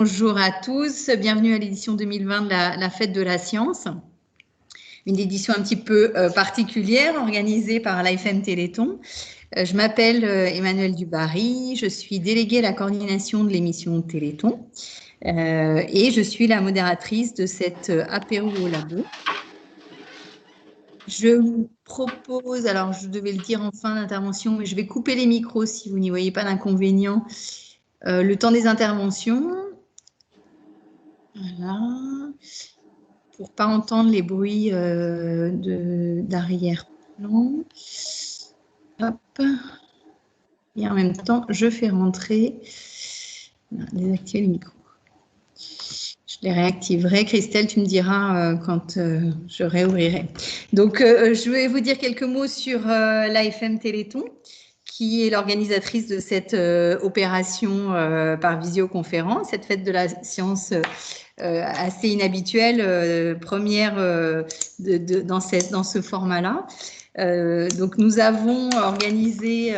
Bonjour à tous, bienvenue à l'édition 2020 de la Fête de la Science. Une édition un petit peu particulière organisée par l'AFM Téléthon. Je m'appelle Emmanuelle Dubarry, je suis déléguée à la coordination de l'émission Téléthon et je suis la modératrice de cet apéro au labo. Je vous propose, alors je devais le dire en fin d'intervention, mais je vais couper les micros si vous n'y voyez pas d'inconvénient. Le temps des interventions. Voilà. Pour pas entendre les bruits d'arrière-plan. Hop. Et en même temps, je fais rentrer. Désactiver les micros. Je les réactiverai. Christelle, tu me diras quand je réouvrirai. Donc, je vais vous dire quelques mots sur l'AFM Téléthon, qui est l'organisatrice de cette opération par visioconférence, cette fête de la science assez inhabituelle, première dans ce format-là. Donc nous avons organisé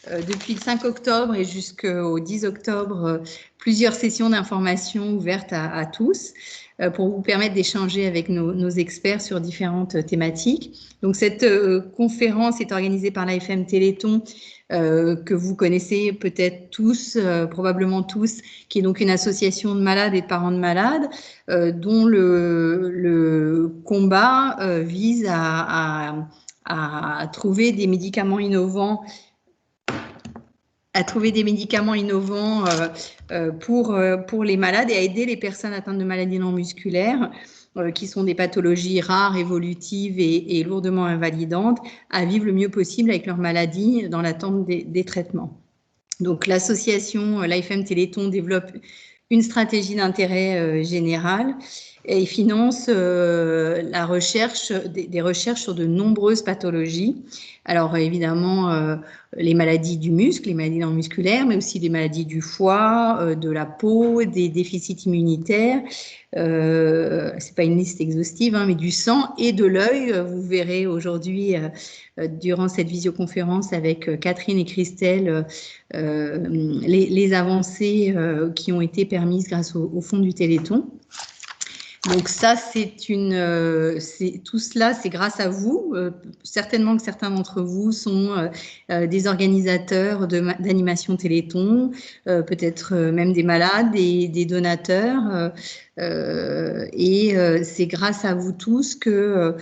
depuis le 5 octobre et jusqu'au 10 octobre plusieurs sessions d'information ouvertes à tous pour vous permettre d'échanger avec nos experts sur différentes thématiques. Donc cette conférence est organisée par l'AFM Téléthon que vous connaissez peut-être tous, probablement tous, qui est donc une association de malades et de parents de malades, dont le combat vise à trouver des médicaments innovants pour les malades et à aider les personnes atteintes de maladies non musculaires, qui sont des pathologies rares, évolutives et lourdement invalidantes, à vivre le mieux possible avec leur maladie dans l'attente des traitements. Donc l'association l'AFM Téléthon développe une stratégie d'intérêt général et finance la recherche, des recherches sur de nombreuses pathologies. Alors évidemment, les maladies du muscle, les maladies non musculaires, mais aussi les maladies du foie, de la peau, des déficits immunitaires. C'est pas une liste exhaustive, hein, mais du sang et de l'œil. Vous verrez aujourd'hui, durant cette visioconférence avec Catherine et Christelle, les avancées qui ont été permises grâce au fonds du Téléthon. Donc ça, tout cela, c'est grâce à vous. Certainement que certains d'entre vous sont des organisateurs d'animation Téléthon, peut-être même des malades, des donateurs. C'est grâce à vous tous que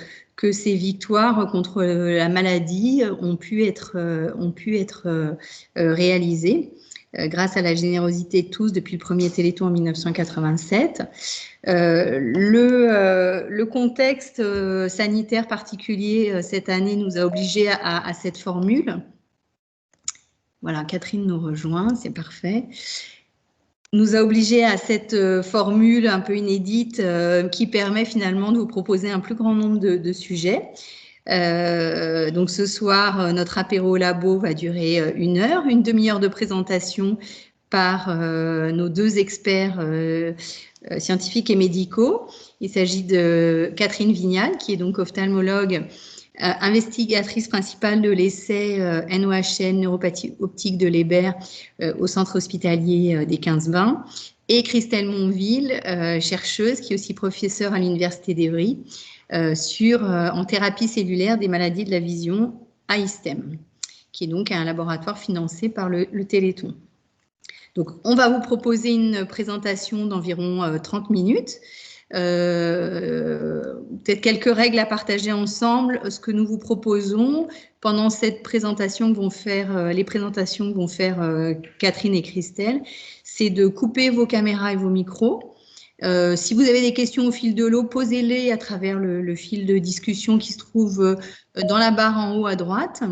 ces victoires contre la maladie ont pu être réalisées. Grâce à la générosité de tous depuis le premier Téléthon en 1987. Le contexte sanitaire particulier cette année nous a obligés à cette formule. Voilà, Catherine nous rejoint, c'est parfait. Nous a obligés à cette formule un peu inédite qui permet finalement de vous proposer un plus grand nombre de sujets. Donc ce soir, notre apéro au labo va durer 1 heure, une demi-heure de présentation par nos deux experts scientifiques et médicaux. Il s'agit de Catherine Vignal, qui est donc ophtalmologue, investigatrice principale de l'essai NOHN, neuropathie optique de Leber, au centre hospitalier des 15-20, et Christelle Monville, chercheuse, qui est aussi professeure à l'Université d'Evry, en thérapie cellulaire des maladies de la vision à ISTEM, qui est donc un laboratoire financé par le Téléthon. Donc, on va vous proposer une présentation d'environ 30 minutes. Peut-être quelques règles à partager ensemble. Ce que nous vous proposons pendant cette présentation les présentations que vont faire Catherine et Christelle, c'est de couper vos caméras et vos micros. Si vous avez des questions au fil de l'eau, posez-les à travers le fil de discussion qui se trouve dans la barre en haut à droite.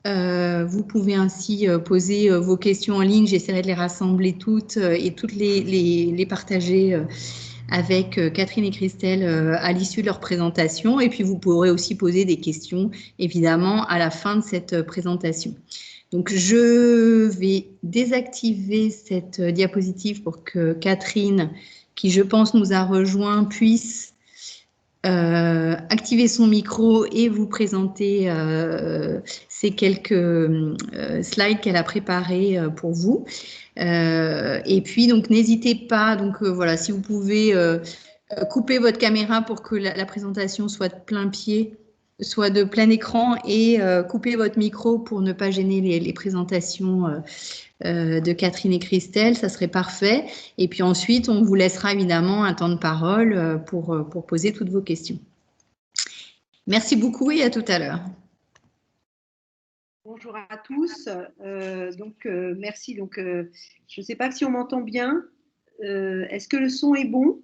Vous pouvez ainsi poser vos questions en ligne. J'essaierai de les rassembler toutes et toutes les partager avec Catherine et Christelle à l'issue de leur présentation. Et puis, vous pourrez aussi poser des questions, évidemment, à la fin de cette présentation. Donc, je vais désactiver cette diapositive pour que Catherine, qui je pense nous a rejoint, puisse activer son micro et vous présenter ces quelques slides qu'elle a préparés pour vous. Et puis, donc, n'hésitez pas, donc voilà, si vous pouvez couper votre caméra pour que la présentation soit de plein pied, soit de plein écran, et couper votre micro pour ne pas gêner les présentations de Catherine et Christelle, ça serait parfait. Et puis ensuite, on vous laissera évidemment un temps de parole pour poser toutes vos questions. Merci beaucoup et à tout à l'heure. Bonjour à tous. Merci. Je ne sais pas si on m'entend bien. Est-ce que le son est bon?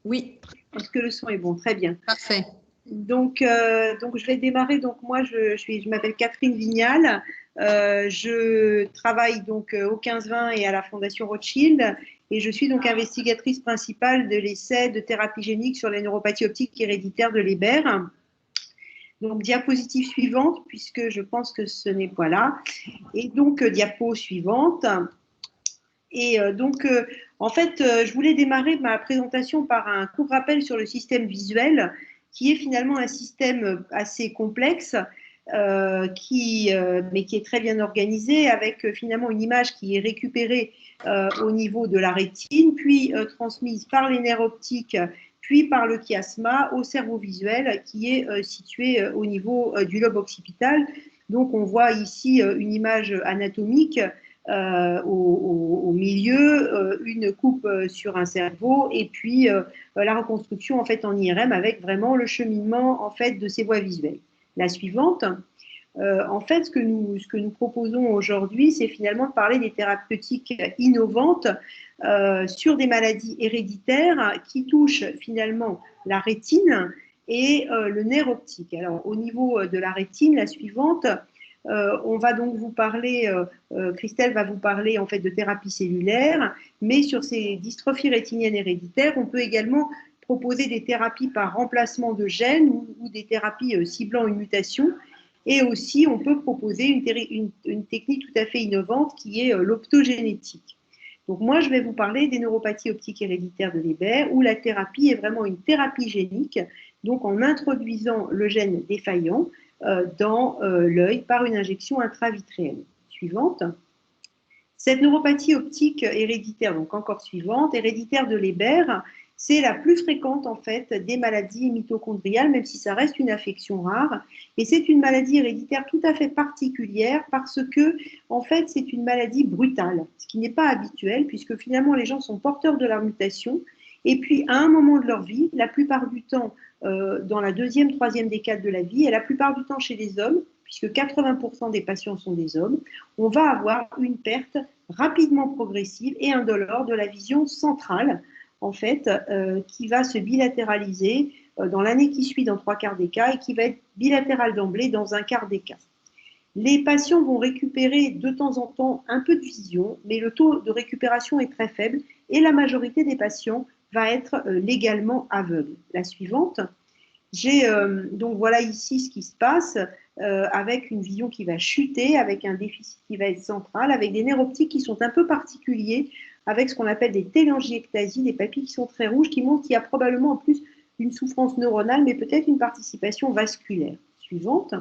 Oui. Est-ce que le son est bon? Très bien. Parfait. Donc, je vais démarrer. Donc, moi, je m'appelle Catherine Vignal. Je travaille donc au 15-20 et à la Fondation Rothschild. Et je suis donc investigatrice principale de l'essai de thérapie génique sur les neuropathies optiques héréditaires de Leber. Donc, diapositive suivante, puisque je pense que ce n'est pas là. Et donc, diapo suivante. Et en fait, je voulais démarrer ma présentation par un court rappel sur le système visuel, qui est finalement un système assez complexe, mais qui est très bien organisé, avec finalement une image qui est récupérée au niveau de la rétine, puis transmise par les nerfs optiques, puis par le chiasma au cerveau visuel, qui est situé au niveau du lobe occipital. Donc, on voit ici une image anatomique au milieu, une coupe sur un cerveau, et puis la reconstruction en fait en IRM avec vraiment le cheminement en fait de ces voies visuelles. La suivante. En fait, ce que nous proposons aujourd'hui, c'est finalement de parler des thérapeutiques innovantes sur des maladies héréditaires qui touchent finalement la rétine et le nerf optique. Alors, au niveau de la rétine, la suivante, on va donc vous parler, Christelle va vous parler en fait de thérapie cellulaire, mais sur ces dystrophies rétiniennes héréditaires, on peut également proposer des thérapies par remplacement de gènes ou des thérapies ciblant une mutation. Et aussi, on peut proposer une technique tout à fait innovante qui est l'optogénétique. Donc moi, je vais vous parler des neuropathies optiques héréditaires de Leber, où la thérapie est vraiment une thérapie génique, donc en introduisant le gène défaillant dans l'œil par une injection intravitréenne. Suivante. Cette neuropathie optique héréditaire, donc encore suivante, héréditaire de Leber, c'est la plus fréquente en fait des maladies mitochondriales, même si ça reste une affection rare. Et c'est une maladie héréditaire tout à fait particulière parce que en fait c'est une maladie brutale, ce qui n'est pas habituel puisque finalement les gens sont porteurs de la mutation. Et puis à un moment de leur vie, la plupart du temps dans la deuxième, troisième décade de la vie, et la plupart du temps chez les hommes, puisque 80% des patients sont des hommes, on va avoir une perte rapidement progressive et indolore de la vision centrale, en fait, qui va se bilatéraliser dans l'année qui suit dans 3/4 des cas et qui va être bilatérale d'emblée dans 1/4 des cas. Les patients vont récupérer de temps en temps un peu de vision, mais le taux de récupération est très faible et la majorité des patients va être légalement aveugle. La suivante. Donc voilà ici ce qui se passe avec une vision qui va chuter, avec un déficit qui va être central, avec des nerfs optiques qui sont un peu particuliers, avec ce qu'on appelle des télangiectasies, des papilles qui sont très rouges, qui montrent qu'il y a probablement en plus une souffrance neuronale, mais peut-être une participation vasculaire. Suivante.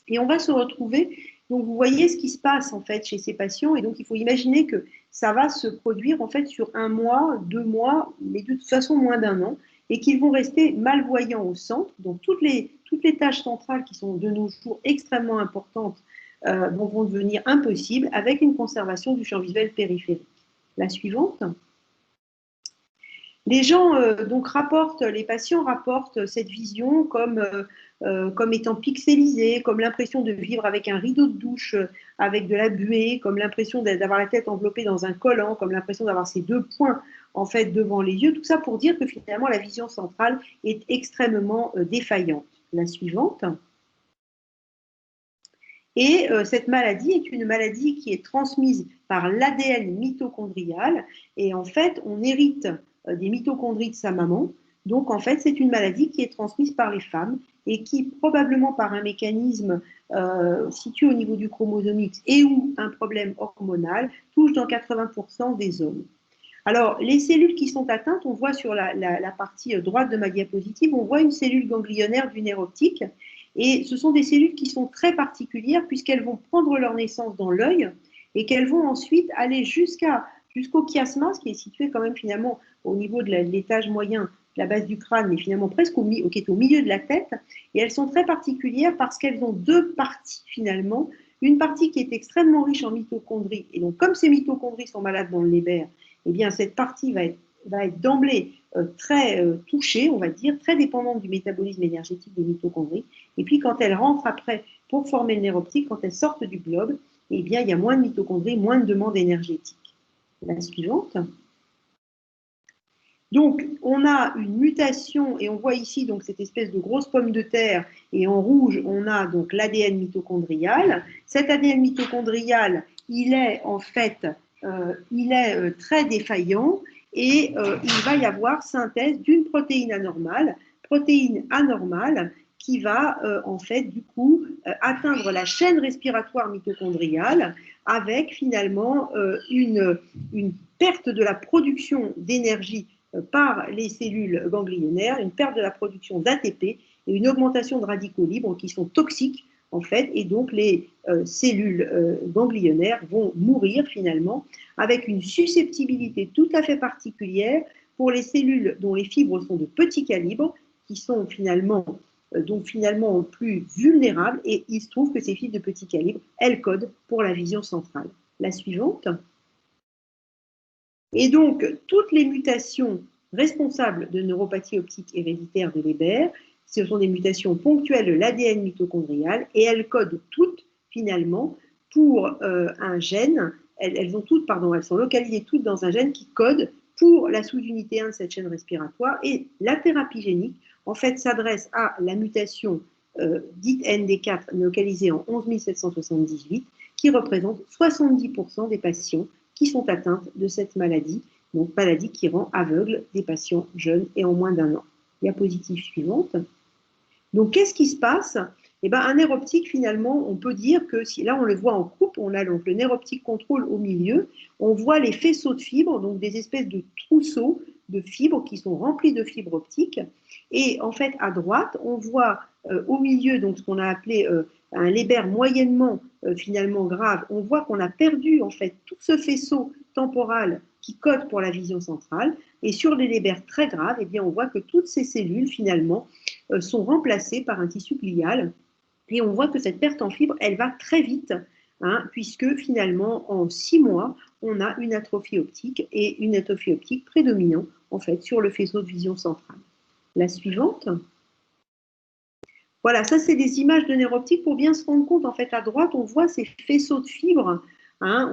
Et on va se retrouver, donc vous voyez ce qui se passe en fait chez ces patients, et donc il faut imaginer que ça va se produire en fait sur 1 mois, 2 mois, mais de toute façon moins d'1 an, et qu'ils vont rester malvoyants au centre. Donc toutes les tâches centrales qui sont de nos jours extrêmement importantes vont devenir impossibles avec une conservation du champ visuel périphérique. La suivante. Les gens les patients rapportent cette vision comme étant pixelisée, comme l'impression de vivre avec un rideau de douche, avec de la buée, comme l'impression d'avoir la tête enveloppée dans un collant, comme l'impression d'avoir ces 2 points en fait devant les yeux. Tout ça pour dire que finalement la vision centrale est extrêmement défaillante. La suivante. Et cette maladie est une maladie qui est transmise par l'ADN mitochondrial. Et en fait, on hérite des mitochondries de sa maman. Donc, en fait, c'est une maladie qui est transmise par les femmes et qui, probablement par un mécanisme situé au niveau du chromosome X et ou un problème hormonal, touche dans 80% des hommes. Alors, les cellules qui sont atteintes, on voit sur la partie droite de ma diapositive, on voit une cellule ganglionnaire du nerf optique. Et ce sont des cellules qui sont très particulières puisqu'elles vont prendre leur naissance dans l'œil et qu'elles vont ensuite aller jusqu'au chiasma, ce qui est situé quand même finalement au niveau de l'étage moyen, de la base du crâne, mais finalement presque qui est au milieu de la tête. Et elles sont très particulières parce qu'elles ont deux parties finalement. Une partie qui est extrêmement riche en mitochondries. Et donc, comme ces mitochondries sont malades dans le lébère, eh bien, cette partie va être d'emblée très touchée, on va dire, très dépendante du métabolisme énergétique des mitochondries. Et puis, quand elles rentrent après pour former le nerf optique, quand elles sortent du globe, eh bien, il y a moins de mitochondries, moins de demande énergétique. La suivante. Donc, on a une mutation, et on voit ici donc cette espèce de grosse pomme de terre, et en rouge, on a donc l'ADN mitochondrial. Cet ADN mitochondrial, il est en fait, très défaillant, et il va y avoir synthèse d'une protéine anormale qui va en fait du coup atteindre la chaîne respiratoire mitochondriale avec finalement une perte de la production d'énergie par les cellules ganglionnaires, une perte de la production d'ATP et une augmentation de radicaux libres qui sont toxiques en fait, et donc les cellules ganglionnaires vont mourir finalement avec une susceptibilité tout à fait particulière pour les cellules dont les fibres sont de petit calibre, qui sont finalement plus vulnérables, et il se trouve que ces fibres de petit calibre, elles codent pour la vision centrale. La suivante. Et donc, toutes les mutations responsables de neuropathie optique héréditaire de Leber, ce sont des mutations ponctuelles de l'ADN mitochondrial et elles codent toutes, finalement, pour un gène. Elles sont localisées toutes dans un gène qui code pour la sous-unité 1 de cette chaîne respiratoire. Et la thérapie génique, en fait, s'adresse à la mutation dite ND4, localisée en 11 778, qui représente 70% des patients qui sont atteintes de cette maladie, donc maladie qui rend aveugle des patients jeunes et en moins d'1 an. Diapositive suivante. Donc, qu'est-ce qui se passe? Eh ben, un nerf optique, finalement, on peut dire que, si là on le voit en coupe, on a donc le nerf optique contrôle au milieu, on voit les faisceaux de fibres, donc des espèces de trousseaux de fibres qui sont remplis de fibres optiques. Et en fait, à droite, on voit au milieu donc ce qu'on a appelé un Leber moyennement finalement grave. On voit qu'on a perdu en fait tout ce faisceau temporal qui code pour la vision centrale. Et sur les Leber très graves, eh bien, on voit que toutes ces cellules finalement sont remplacées par un tissu glial. Et on voit que cette perte en fibre, elle va très vite, hein, puisque finalement, en 6 mois, on a une atrophie optique, et une atrophie optique prédominant, en fait, sur le faisceau de vision centrale. La suivante. Voilà, ça, c'est des images de nerf optique pour bien se rendre compte. En fait, à droite, on voit ces faisceaux de fibres. Hein,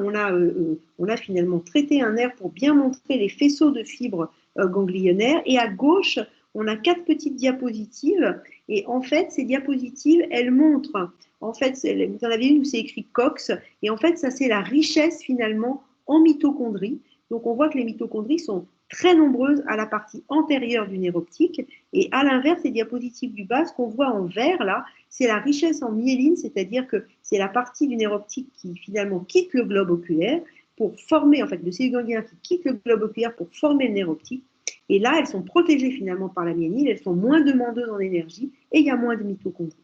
on a finalement traité un nerf pour bien montrer les faisceaux de fibres ganglionnaires. Et à gauche, on a 4 petites diapositives. Et en fait, ces diapositives, elles montrent, en fait, vous en avez une où c'est écrit COX. Et en fait, ça, c'est la richesse finalement en mitochondries. Donc, on voit que les mitochondries sont très nombreuses à la partie antérieure du nerf optique. Et à l'inverse, les diapositives du bas, ce qu'on voit en vert là, c'est la richesse en myéline, c'est-à-dire que c'est la partie du nerf optique qui finalement quitte le globe oculaire pour former, en fait, le cellules ganglionières qui quitte le globe oculaire pour former le nerf optique. Et là, elles sont protégées finalement par la myéline, elles sont moins demandeuses en énergie et il y a moins de mitochondries.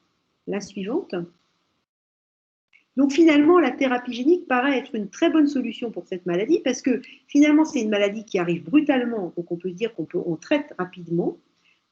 La suivante. Donc finalement, la thérapie génique paraît être une très bonne solution pour cette maladie parce que finalement, c'est une maladie qui arrive brutalement, donc on peut se dire qu'on traite rapidement.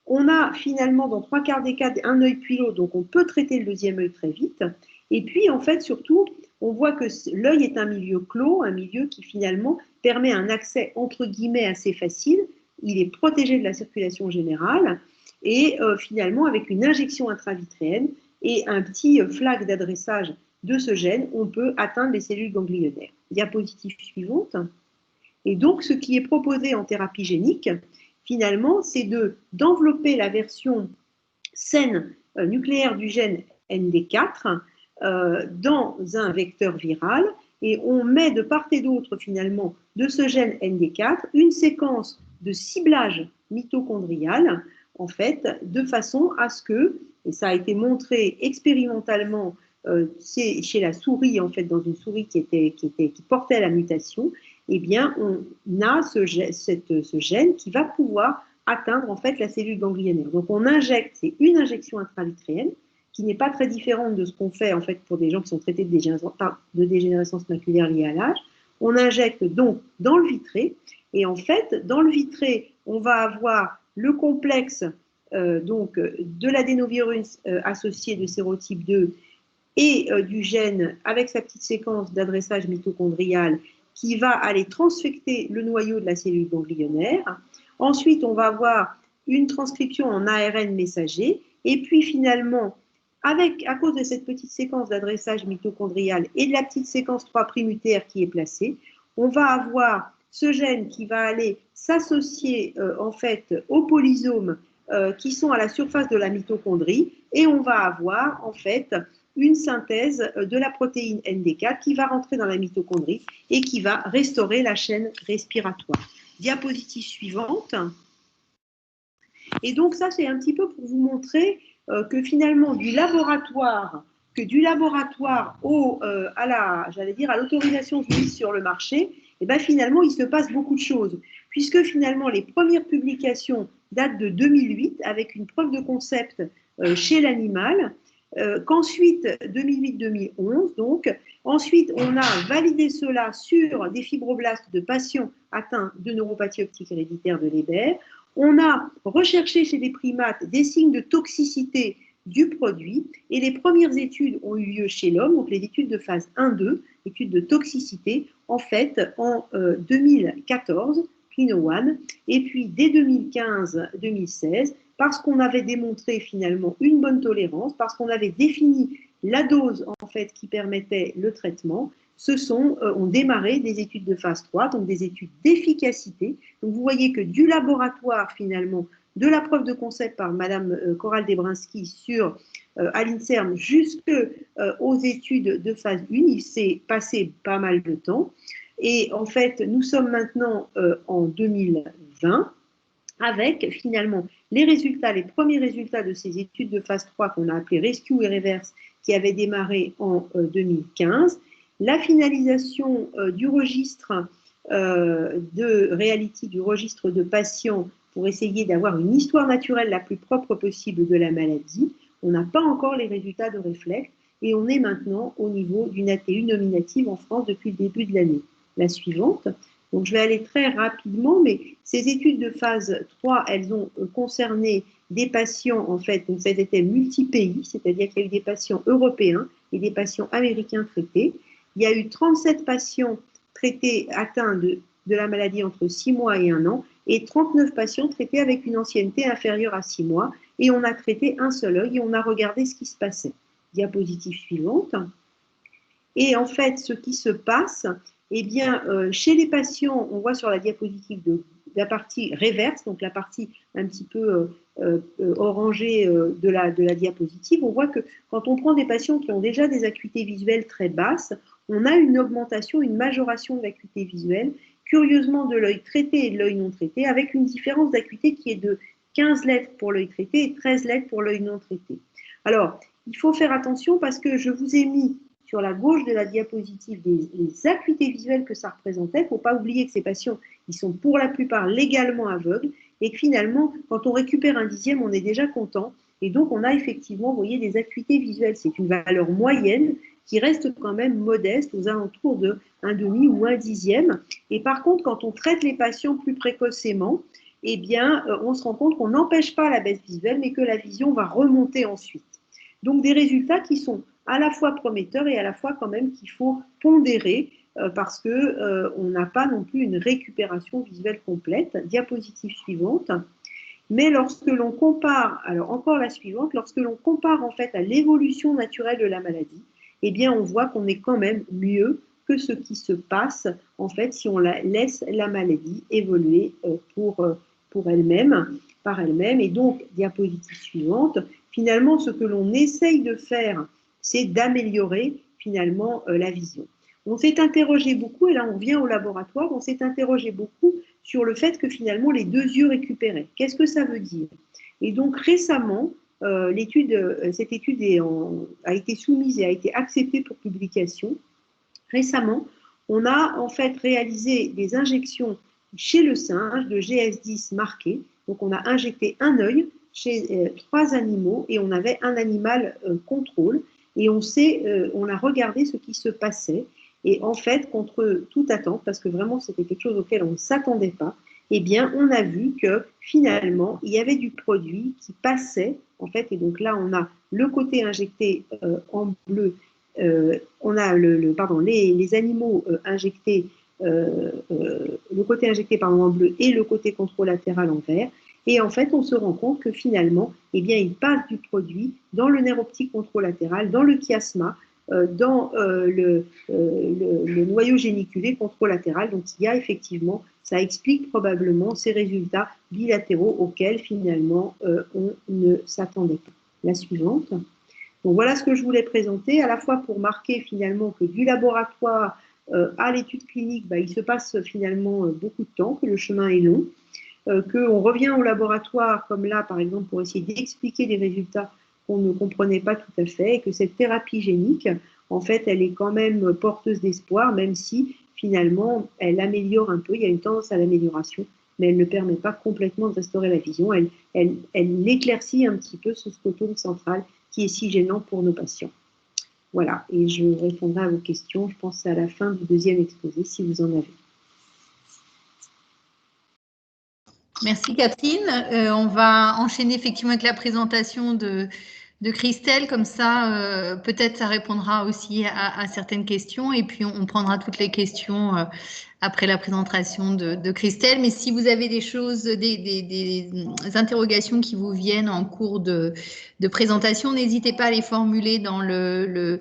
On a finalement, dans 3/4 des cas, un œil puis l'autre, donc on peut traiter le deuxième œil très vite. Et puis, en fait, surtout, on voit que l'œil est un milieu clos, un milieu qui finalement permet un accès entre guillemets assez facile. Il est protégé de la circulation générale et finalement, avec une injection intravitréenne et un petit flag d'adressage de ce gène, on peut atteindre les cellules ganglionnaires. Diapositive suivante. Et donc, ce qui est proposé en thérapie génique, finalement, c'est d'envelopper la version saine nucléaire du gène ND4 dans un vecteur viral et on met de part et d'autre finalement de ce gène ND4 une séquence de ciblage mitochondrial en fait de façon à ce que, et ça a été montré expérimentalement chez la souris en fait dans une souris qui portait la mutation, eh bien on a ce gène qui va pouvoir atteindre en fait la cellule ganglionnaire. Donc on injecte, c'est une injection intravitréenne qui n'est pas très différente de ce qu'on fait en fait pour des gens qui sont traités de dégénérescence maculaire liée à l'âge. On injecte donc dans le vitré, et en fait, dans le vitré, on va avoir le complexe donc de l'adénovirus associé de sérotype 2 et du gène avec sa petite séquence d'adressage mitochondrial qui va aller transfecter le noyau de la cellule ganglionnaire. Ensuite, on va avoir une transcription en ARN messager, et puis finalement, à cause de cette petite séquence d'adressage mitochondrial et de la petite séquence 3' UTR qui est placée, on va avoir ce gène qui va aller s'associer en fait aux polysomes qui sont à la surface de la mitochondrie, et on va avoir en fait une synthèse de la protéine ND4 qui va rentrer dans la mitochondrie et qui va restaurer la chaîne respiratoire. Diapositive suivante. Et donc ça, c'est un petit peu pour vous montrer que finalement, du laboratoire à l'autorisation de mise sur le marché, et bien finalement, il se passe beaucoup de choses, puisque finalement, les premières publications datent de 2008 avec une preuve de concept chez l'animal, qu'ensuite, 2008-2011, donc, ensuite, on a validé cela sur des fibroblastes de patients atteints de neuropathie optique héréditaire de Leber. On a recherché chez des primates des signes de toxicité du produit, et les premières études ont eu lieu chez l'homme, donc les études de phase 1-2, études de toxicité, en fait, en 2014, Clino 1, et puis dès 2015-2016, parce qu'on avait démontré finalement une bonne tolérance, parce qu'on avait défini la dose en fait qui permettait le traitement, ont démarré des études de phase 3, donc des études d'efficacité. Donc vous voyez que du laboratoire finalement, de la preuve de concept par Madame Coral Debrinsky à l'INSERM jusqu'aux études de phase 1, il s'est passé pas mal de temps. Et en fait, nous sommes maintenant en 2020 avec finalement les premiers résultats de ces études de phase 3 qu'on a appelées Rescue et Reverse, qui avaient démarré en 2015, la finalisation du registre de Reality, du registre de patients pour essayer d'avoir une histoire naturelle la plus propre possible de la maladie. On n'a pas encore les résultats de Reflect, et on est maintenant au niveau d'une ATU nominative en France depuis le début de l'année. La suivante. Donc, je vais aller très rapidement, mais ces études de phase 3, elles ont concerné des patients, en fait, donc ça était multi-pays, c'est-à-dire qu'il y a eu des patients européens et des patients américains traités. Il y a eu 37 patients traités atteints de la maladie entre 6 mois et 1 an, et 39 patients traités avec une ancienneté inférieure à 6 mois, et on a traité un seul œil et on a regardé ce qui se passait. Diapositive suivante. Et en fait, ce qui se passe, eh bien, chez les patients, on voit sur la diapositive de la partie reverse, donc la partie un petit peu orangée de la diapositive, on voit que quand on prend des patients qui ont déjà des acuités visuelles très basses, on a une augmentation, une majoration de l'acuité visuelle, curieusement de l'œil traité et de l'œil non traité, avec une différence d'acuité qui est de 15 lettres pour l'œil traité et 13 lettres pour l'œil non traité. Alors, il faut faire attention parce que je vous ai mis sur la gauche de la diapositive les acuités visuelles que ça représentait. Il ne faut pas oublier que ces patients, ils sont pour la plupart légalement aveugles, et que finalement, quand on récupère un dixième, on est déjà content. Et donc, on a effectivement, vous voyez, des acuités visuelles. C'est une valeur moyenne qui reste quand même modeste, aux alentours de 1,5 ou 1 dixième. Et par contre, quand on traite les patients plus précocement, eh bien, on se rend compte qu'on n'empêche pas la baisse visuelle, mais que la vision va remonter ensuite. Donc, des résultats qui sont à la fois prometteurs et à la fois quand même qu'il faut pondérer parce qu'on n'a pas non plus une récupération visuelle complète. Diapositive suivante. Mais lorsque l'on compare, alors encore la suivante, lorsque l'on compare en fait à l'évolution naturelle de la maladie, eh bien on voit qu'on est quand même mieux que ce qui se passe en fait si on laisse la maladie évoluer pour elle-même, par elle-même. Et donc, diapositive suivante, finalement ce que l'on essaye de faire, c'est d'améliorer finalement la vision. On s'est interrogé beaucoup, et là on revient au laboratoire, on s'est interrogé beaucoup sur le fait que finalement les deux yeux récupéraient. Qu'est-ce que ça veut dire? Et donc récemment, cette étude a été soumise et a été acceptée pour publication. Récemment, on a en fait réalisé des injections chez le singe de GS10 marqué. Donc on a injecté un œil chez 3 animaux et on avait un animal contrôle et on a regardé ce qui se passait. Et en fait, contre toute attente, parce que vraiment c'était quelque chose auquel on ne s'attendait pas, eh bien, on a vu que finalement, il y avait du produit qui passait, en fait, et donc là, on a le côté injecté en bleu, on a les animaux injectés, le côté injecté pardon, en bleu et le côté controlatéral en vert. Et en fait, on se rend compte que finalement, eh bien, il passe du produit dans le nerf optique controlatéral, dans le chiasma, dans le noyau géniculé controlatéral. Donc, il y a effectivement, ça explique probablement ces résultats bilatéraux auxquels finalement on ne s'attendait pas. La suivante. Donc, voilà ce que je voulais présenter, à la fois pour marquer finalement que du laboratoire à l'étude clinique, il se passe finalement beaucoup de temps, que le chemin est long, qu'on revient au laboratoire, comme là par exemple, pour essayer d'expliquer des résultats qu'on ne comprenait pas tout à fait, et que cette thérapie génique, en fait, elle est quand même porteuse d'espoir, même si finalement, elle améliore un peu, il y a une tendance à l'amélioration, mais elle ne permet pas complètement de restaurer la vision, elle éclaircit un petit peu ce scotome central qui est si gênant pour nos patients. Voilà, et je répondrai à vos questions, je pense à la fin du deuxième exposé, si vous en avez. Merci Catherine. On va enchaîner effectivement avec la présentation de Christelle, comme ça peut-être ça répondra aussi à certaines questions et puis on prendra toutes les questions après la présentation de Christelle. Mais si vous avez des choses, des interrogations qui vous viennent en cours de présentation, n'hésitez pas à les formuler dans le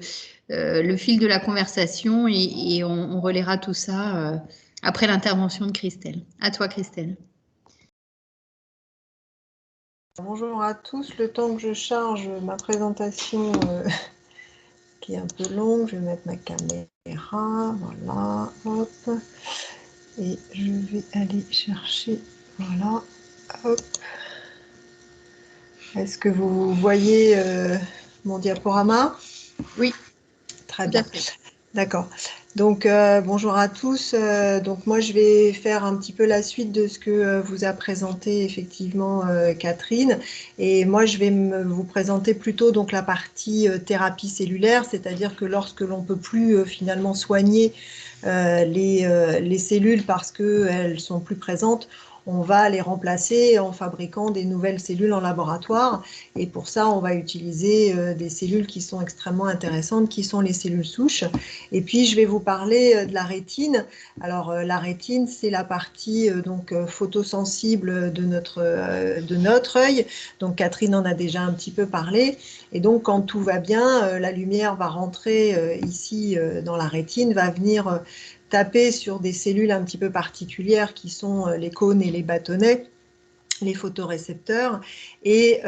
fil de la conversation et on relaiera tout ça après l'intervention de Christelle. À toi Christelle. Bonjour à tous, le temps que je charge ma présentation qui est un peu longue, je vais mettre ma caméra, voilà, hop, et je vais aller chercher, voilà, hop. Est-ce que vous voyez mon diaporama? Oui. Très bien. D'accord. Donc, bonjour à tous. Donc, moi, je vais faire un petit peu la suite de ce que vous a présenté effectivement Catherine. Et moi, je vais vous présenter plutôt donc la partie thérapie cellulaire, c'est-à-dire que lorsque l'on ne peut plus finalement soigner les cellules parce qu'elles ne sont plus présentes, on va les remplacer en fabriquant des nouvelles cellules en laboratoire. Et pour ça, on va utiliser des cellules qui sont extrêmement intéressantes, qui sont les cellules souches. Et puis, je vais vous parler de la rétine. Alors, la rétine, c'est la partie donc photosensible de notre œil. Donc, Catherine en a déjà un petit peu parlé. Et donc, quand tout va bien, la lumière va rentrer ici dans la rétine, va venir taper sur des cellules un petit peu particulières qui sont les cônes et les bâtonnets, les photorécepteurs, et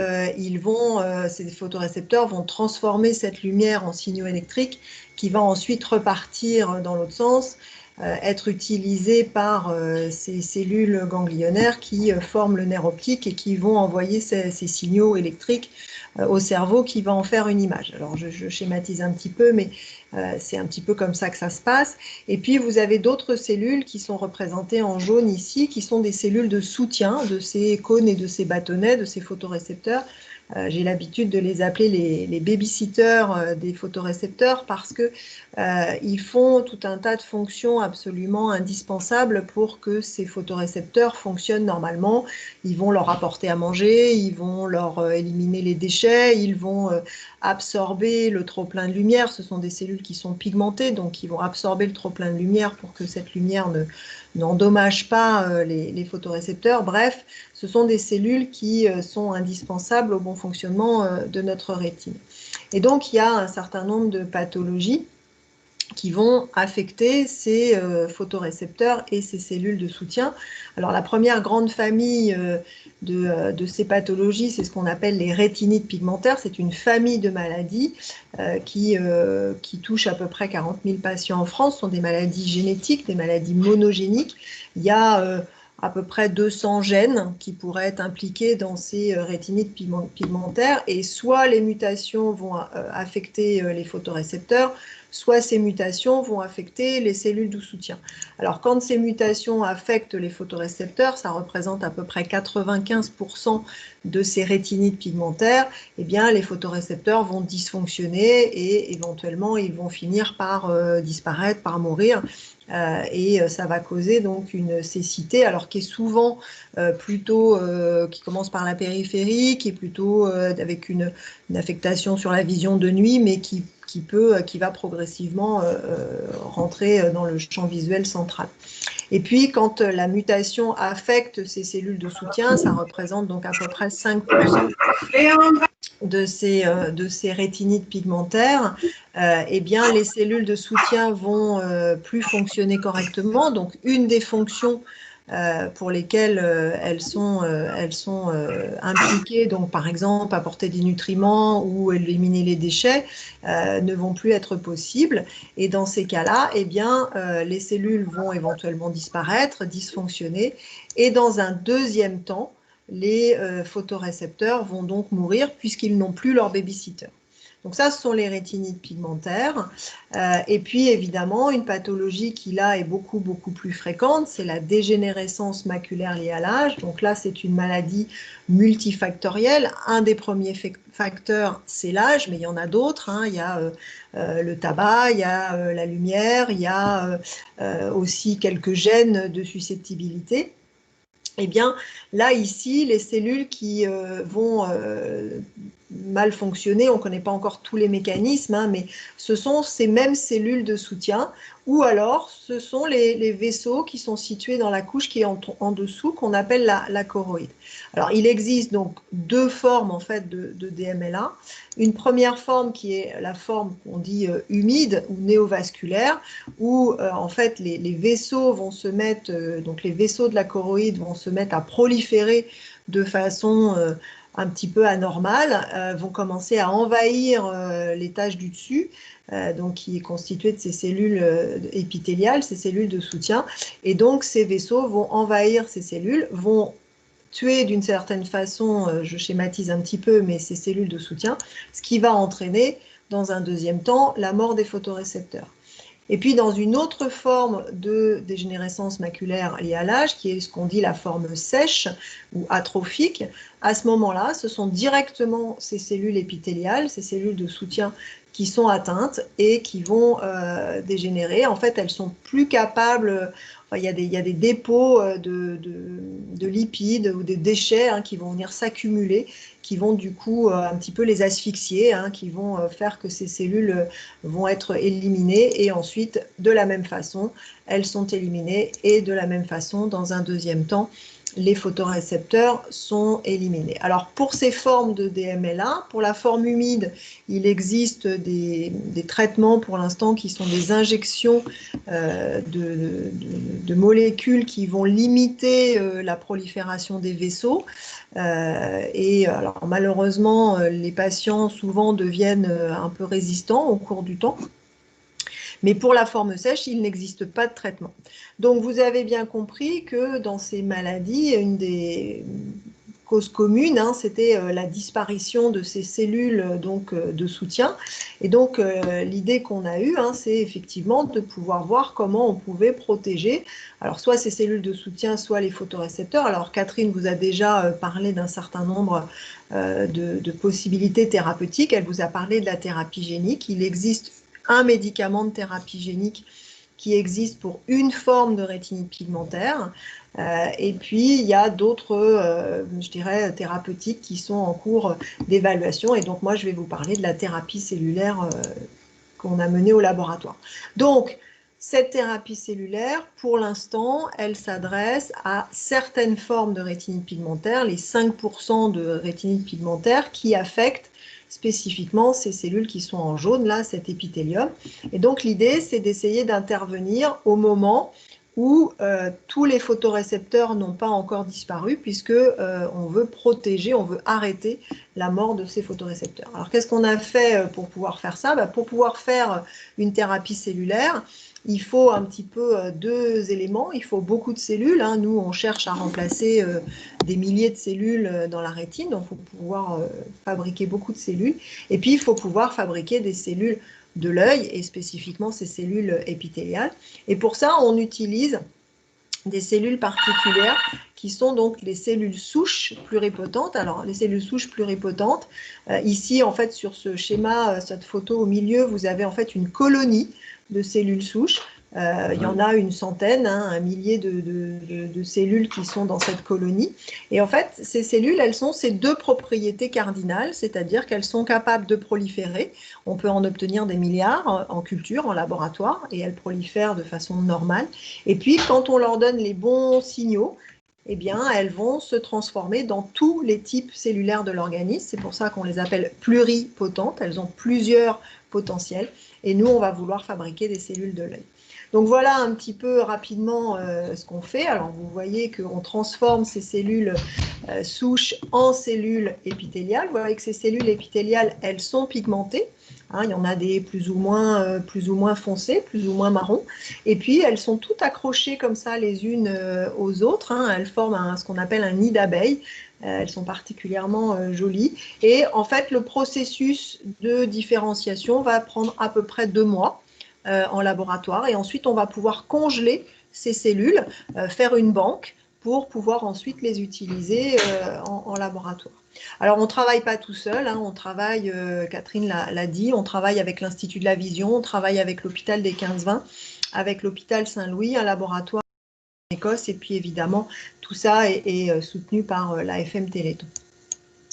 ces photorécepteurs vont transformer cette lumière en signaux électriques qui va ensuite repartir dans l'autre sens, être utilisé par ces cellules ganglionnaires qui forment le nerf optique et qui vont envoyer ces signaux électriques au cerveau qui va en faire une image. Alors je schématise un petit peu, mais c'est un petit peu comme ça que ça se passe. Et puis vous avez d'autres cellules qui sont représentées en jaune ici, qui sont des cellules de soutien de ces cônes et de ces bâtonnets, de ces photorécepteurs. J'ai l'habitude de les appeler les babysitters des photorécepteurs parce que ils font tout un tas de fonctions absolument indispensables pour que ces photorécepteurs fonctionnent normalement. Ils vont leur apporter à manger, ils vont leur éliminer les déchets, ils vont absorber le trop-plein de lumière. Ce sont des cellules qui sont pigmentées, donc ils vont absorber le trop-plein de lumière pour que cette lumière n'endommage pas les photorécepteurs. Bref, ce sont des cellules qui sont indispensables au bon fonctionnement de notre rétine. Et donc, il y a un certain nombre de pathologies qui vont affecter ces photorécepteurs et ces cellules de soutien. Alors, la première grande famille de ces pathologies, c'est ce qu'on appelle les rétinites pigmentaires. C'est une famille de maladies qui touche à peu près 40 000 patients en France. Ce sont des maladies génétiques, des maladies monogéniques. Il y a à peu près 200 gènes qui pourraient être impliqués dans ces rétinites pigmentaires, et soit les mutations vont affecter les photorécepteurs, soit ces mutations vont affecter les cellules de soutien. Alors, quand ces mutations affectent les photorécepteurs, ça représente à peu près 95% de ces rétinites pigmentaires, eh bien, les photorécepteurs vont dysfonctionner et éventuellement, ils vont finir par disparaître, par mourir. Et ça va causer donc une cécité, alors qui est souvent plutôt, qui commence par la périphérie, qui est plutôt avec une affectation sur la vision de nuit, mais qui va progressivement rentrer dans le champ visuel central. Et puis, quand la mutation affecte ces cellules de soutien, ça représente donc à peu près 5% de ces rétinites pigmentaires, eh bien, les cellules de soutien vont plus fonctionner correctement. Donc, une des fonctions pour lesquelles elles sont impliquées, donc par exemple apporter des nutriments ou éliminer les déchets, ne vont plus être possibles. Et dans ces cas-là, eh bien, les cellules vont éventuellement disparaître, dysfonctionner, et dans un deuxième temps, les photorécepteurs vont donc mourir puisqu'ils n'ont plus leur babysitter. Donc ça, ce sont les rétinites pigmentaires. Et puis, évidemment, une pathologie qui, là, est beaucoup plus fréquente, c'est la dégénérescence maculaire liée à l'âge. Donc là, c'est une maladie multifactorielle. Un des premiers facteurs, c'est l'âge, mais il y en a d'autres. Hein. Il y a le tabac, il y a la lumière, il y a aussi quelques gènes de susceptibilité. Eh bien, là, ici, les cellules qui vont mal fonctionner, on ne connaît pas encore tous les mécanismes, hein, mais ce sont ces mêmes cellules de soutien, ou alors ce sont les vaisseaux qui sont situés dans la couche qui est en dessous, qu'on appelle la choroïde. Alors, il existe donc deux formes en fait de DMLA. Une première forme qui est la forme qu'on dit humide ou néovasculaire, où en fait les vaisseaux vont se mettre, donc les vaisseaux de la choroïde vont se mettre à proliférer de façon un petit peu anormale, vont commencer à envahir l'étage du dessus, donc qui est constitué de ces cellules épithéliales, ces cellules de soutien, et donc ces vaisseaux vont envahir ces cellules, vont tuer d'une certaine façon, je schématise un petit peu, mais ces cellules de soutien, ce qui va entraîner dans un deuxième temps la mort des photorécepteurs. Et puis dans une autre forme de dégénérescence maculaire liée à l'âge, qui est ce qu'on dit la forme sèche ou atrophique, à ce moment-là, ce sont directement ces cellules épithéliales, ces cellules de soutien qui sont atteintes et qui vont dégénérer. En fait, elles sont plus capables, il y a des dépôts de lipides ou des déchets qui vont venir s'accumuler, qui vont du coup un petit peu les asphyxier, qui vont faire que ces cellules vont être éliminées, et ensuite, de la même façon, elles sont éliminées, et de la même façon, dans un deuxième temps, les photorécepteurs sont éliminés. Alors, pour ces formes de DMLA, pour la forme humide, il existe des traitements pour l'instant qui sont des injections de molécules qui vont limiter la prolifération des vaisseaux. Et alors, malheureusement, les patients souvent deviennent un peu résistants au cours du temps. Mais pour la forme sèche, il n'existe pas de traitement. Donc, vous avez bien compris que dans ces maladies, une des causes communes, c'était la disparition de ces cellules donc, de soutien. Et donc, l'idée qu'on a eue, c'est effectivement de pouvoir voir comment on pouvait protéger, alors soit ces cellules de soutien, soit les photorécepteurs. Alors, Catherine vous a déjà parlé d'un certain nombre de possibilités thérapeutiques. Elle vous a parlé de la thérapie génique. Il existe un médicament de thérapie génique qui existe pour une forme de rétinite pigmentaire. Et puis, il y a d'autres, je dirais, thérapeutiques qui sont en cours d'évaluation. Et donc, moi, je vais vous parler de la thérapie cellulaire qu'on a menée au laboratoire. Donc, cette thérapie cellulaire, pour l'instant, elle s'adresse à certaines formes de rétinite pigmentaire, les 5% de rétinite pigmentaire qui affectent spécifiquement ces cellules qui sont en jaune, là, cet épithélium. Et donc, l'idée, c'est d'essayer d'intervenir au moment où tous les photorécepteurs n'ont pas encore disparu, puisque on veut protéger, on veut arrêter la mort de ces photorécepteurs. Alors, qu'est-ce qu'on a fait pour pouvoir faire ça? Pour pouvoir faire une thérapie cellulaire, il faut un petit peu deux éléments. Il faut beaucoup de cellules. Hein. Nous, on cherche à remplacer des milliers de cellules dans la rétine. Donc, il faut pouvoir fabriquer beaucoup de cellules. Et puis, il faut pouvoir fabriquer des cellules de l'œil, et spécifiquement ces cellules épithéliales. Et pour ça, on utilise des cellules particulières qui sont donc les cellules souches pluripotentes. Alors, les cellules souches pluripotentes, ici, en fait, sur ce schéma, cette photo au milieu, vous avez en fait une colonie de cellules souches. Il y en a une centaine, hein, un millier de cellules qui sont dans cette colonie. Et en fait, ces cellules, elles ont ces deux propriétés cardinales, c'est-à-dire qu'elles sont capables de proliférer. On peut en obtenir des milliards en culture, en laboratoire, et elles prolifèrent de façon normale. Et puis, quand on leur donne les bons signaux, eh bien, elles vont se transformer dans tous les types cellulaires de l'organisme. C'est pour ça qu'on les appelle pluripotentes. Elles ont plusieurs potentiels. Et nous, on va vouloir fabriquer des cellules de l'œil. Donc voilà un petit peu rapidement ce qu'on fait. Alors vous voyez qu'on transforme ces cellules souches en cellules épithéliales. Vous voyez que ces cellules épithéliales, elles sont pigmentées. Hein, il y en a des plus ou moins foncées, plus ou moins marron. Et puis elles sont toutes accrochées comme ça les unes aux autres. Hein. Elles forment ce qu'on appelle un nid d'abeilles. Elles sont particulièrement jolies. Et en fait, le processus de différenciation va prendre à peu près 2 mois en laboratoire. Et ensuite, on va pouvoir congeler ces cellules, faire une banque pour pouvoir ensuite les utiliser en laboratoire. Alors, on ne travaille pas tout seul, hein, on travaille, Catherine l'a dit, on travaille avec l'Institut de la Vision, on travaille avec l'hôpital des 15-20, avec l'hôpital Saint-Louis, un laboratoire en Écosse, et puis évidemment, tout ça est soutenu par l'AFM Téléthon.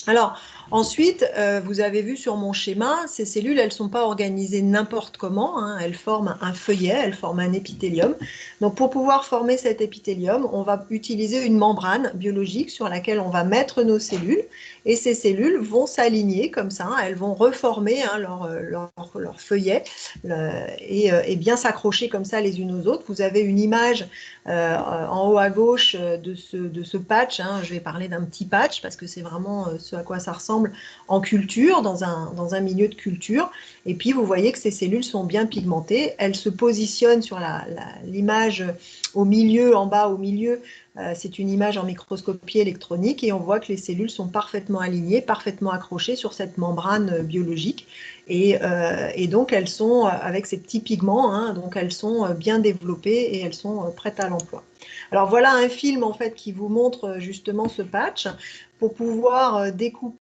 Alors, ensuite, vous avez vu sur mon schéma, ces cellules, elles ne sont pas organisées n'importe comment, hein, elles forment un feuillet, elles forment un épithélium. Donc, pour pouvoir former cet épithélium, on va utiliser une membrane biologique sur laquelle on va mettre nos cellules, et ces cellules vont s'aligner comme ça, hein, elles vont reformer hein, leur feuillet et bien s'accrocher comme ça les unes aux autres. Vous avez une image en haut à gauche de ce patch, hein, je vais parler d'un petit patch parce que c'est vraiment ce à quoi ça ressemble en culture, dans un milieu de culture. Et puis vous voyez que ces cellules sont bien pigmentées, elles se positionnent sur l'image au milieu, en bas au milieu, c'est une image en microscopie électronique et on voit que les cellules sont parfaitement alignées, parfaitement accrochées sur cette membrane biologique. Et donc elles sont avec ces petits pigments, hein, donc elles sont bien développées et elles sont prêtes à l'emploi. Alors voilà un film en fait qui vous montre justement ce patch pour pouvoir découper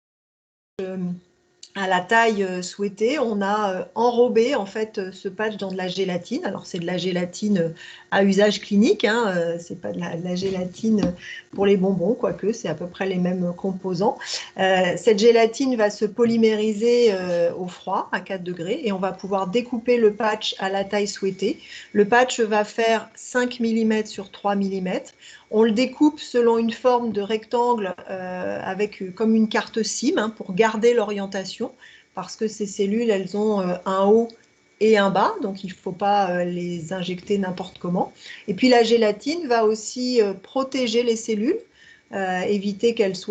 à la taille souhaitée. On a enrobé en fait ce patch dans de la gélatine. Alors c'est de la gélatine à usage clinique, hein, c'est pas de la gélatine pour les bonbons, quoique c'est à peu près les mêmes composants. Cette gélatine va se polymériser au froid à 4 degrés et on va pouvoir découper le patch à la taille souhaitée. Le patch va faire 5 mm sur 3 mm. On le découpe selon une forme de rectangle avec comme une carte SIM hein, pour garder l'orientation parce que ces cellules, elles ont un haut et un bas, donc il ne faut pas les injecter n'importe comment. Et puis la gélatine va aussi protéger les cellules, éviter qu'elles se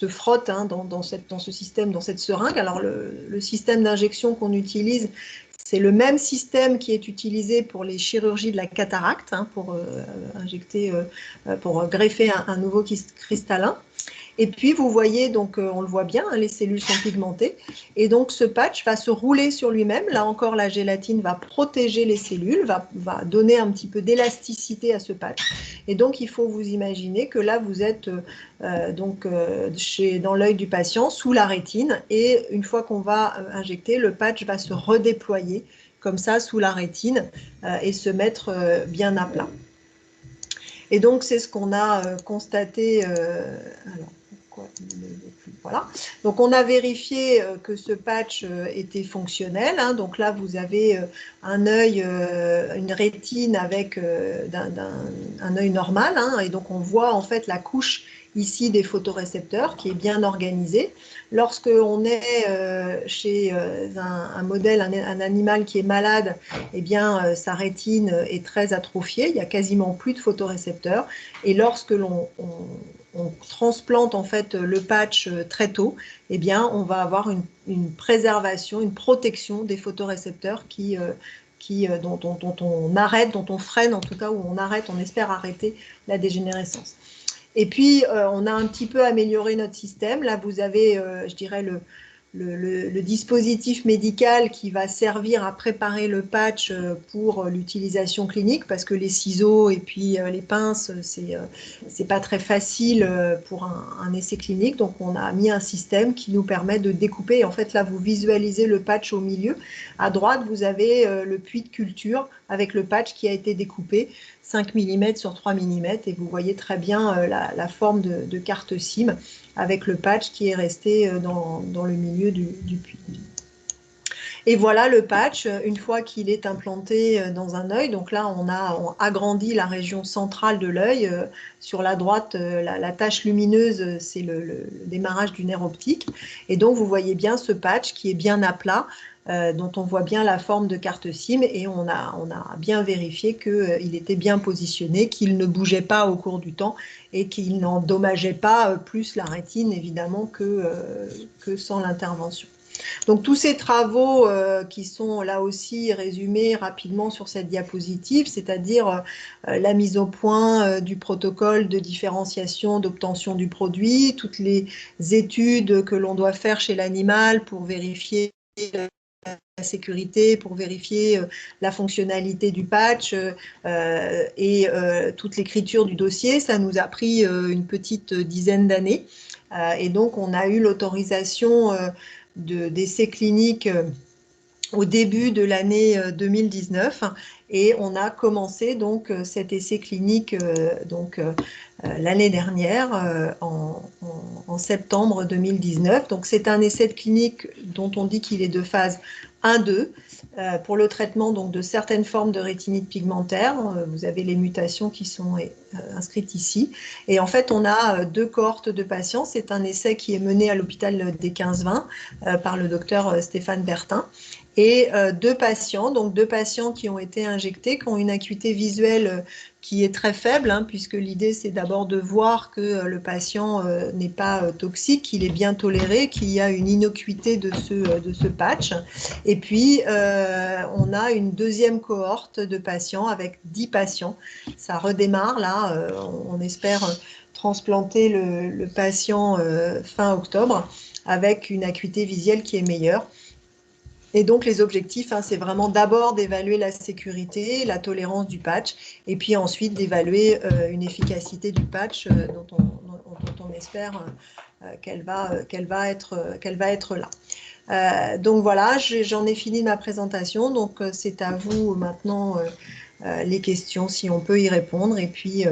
frottent hein, dans ce système, dans cette seringue. Alors le système d'injection qu'on utilise, c'est le même système qui est utilisé pour les chirurgies de la cataracte, hein, pour injecter, pour greffer un nouveau cristallin. Et puis, vous voyez, donc on le voit bien, hein, les cellules sont pigmentées. Et donc, ce patch va se rouler sur lui-même. Là encore, la gélatine va protéger les cellules, va donner un petit peu d'élasticité à ce patch. Et donc, il faut vous imaginer que là, vous êtes dans l'œil du patient, sous la rétine. Et une fois qu'on va injecter, le patch va se redéployer comme ça, sous la rétine, et se mettre bien à plat. Et donc, c'est ce qu'on a constaté. Voilà. Donc, on a vérifié que ce patch était fonctionnel. Hein. Donc là, vous avez un œil, une rétine avec un œil normal. Hein. Et donc, on voit en fait la couche ici des photorécepteurs qui est bien organisée. Lorsque on est chez un modèle, un animal qui est malade, eh bien, sa rétine est très atrophiée. Il n'y a quasiment plus de photorécepteurs. Et lorsque on transplante en fait le patch très tôt, eh bien, on va avoir une préservation, une protection des photorécepteurs qui dont on arrête, dont on freine en tout cas, où on espère arrêter la dégénérescence. Et puis, on a un petit peu amélioré notre système. Là, vous avez, je dirais, le dispositif médical qui va servir à préparer le patch pour l'utilisation clinique, parce que les ciseaux et puis les pinces, c'est pas très facile pour un essai clinique. Donc, on a mis un système qui nous permet de découper. Et en fait, là, vous visualisez le patch au milieu. À droite, vous avez le puits de culture avec le patch qui a été découpé, 5 mm sur 3 mm, et vous voyez très bien la forme de carte SIM avec le patch qui est resté dans le milieu du puits. Et voilà le patch, une fois qu'il est implanté dans un œil. Donc là, on agrandit la région centrale de l'œil. Sur la droite, la tache lumineuse, c'est le démarrage du nerf optique. Et donc, vous voyez bien ce patch qui est bien à plat, dont on voit bien la forme de carte SIM. Et on a bien vérifié qu'il était bien positionné, qu'il ne bougeait pas au cours du temps et qu'il n'endommageait pas plus la rétine, évidemment, que sans l'intervention. Donc, tous ces travaux qui sont là aussi résumés rapidement sur cette diapositive, c'est-à-dire la mise au point du protocole de différenciation, d'obtention du produit, toutes les études que l'on doit faire chez l'animal pour vérifier la sécurité, pour vérifier la fonctionnalité du patch et toute l'écriture du dossier. Ça nous a pris une petite dizaine d'années. Et donc, on a eu l'autorisation d'essais cliniques au début de l'année 2019 et on a commencé donc cet essai clinique l'année dernière en septembre 2019. Donc c'est un essai de clinique dont on dit qu'il est de phase 1-2 pour le traitement donc, de certaines formes de rétinite pigmentaire. Vous avez les mutations qui sont inscrites ici. Et en fait, on a 2 cohortes de patients. C'est un essai qui est mené à l'hôpital des 15-20 par le docteur Stéphane Bertin. Et 2 patients, donc 2 patients qui ont été injectés, qui ont une acuité visuelle qui est très faible, hein, puisque l'idée c'est d'abord de voir que le patient n'est pas toxique, qu'il est bien toléré, qu'il y a une innocuité de ce patch. Et puis on a une deuxième cohorte de patients avec 10 patients. Ça redémarre là, on espère transplanter le patient fin octobre avec une acuité visuelle qui est meilleure. Et donc, les objectifs, hein, c'est vraiment d'abord d'évaluer la sécurité, la tolérance du patch, et puis ensuite d'évaluer une efficacité du patch dont on espère qu'elle va être là. Donc voilà, j'en ai fini ma présentation. Donc, c'est à vous maintenant les questions, si on peut y répondre. Et puis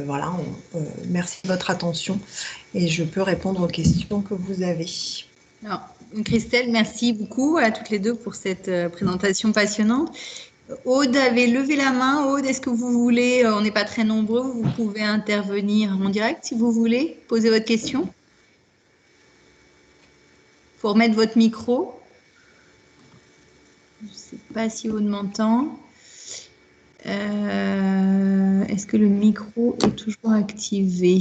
voilà, merci de votre attention et je peux répondre aux questions que vous avez. Alors, Christelle, merci beaucoup à toutes les deux pour cette présentation passionnante. Aude avait levé la main. Aude, est-ce que vous voulez, on n'est pas très nombreux, vous pouvez intervenir en direct si vous voulez, poser votre question. Il faut remettre votre micro. Je ne sais pas si Aude m'entend. Est-ce que le micro est toujours activé?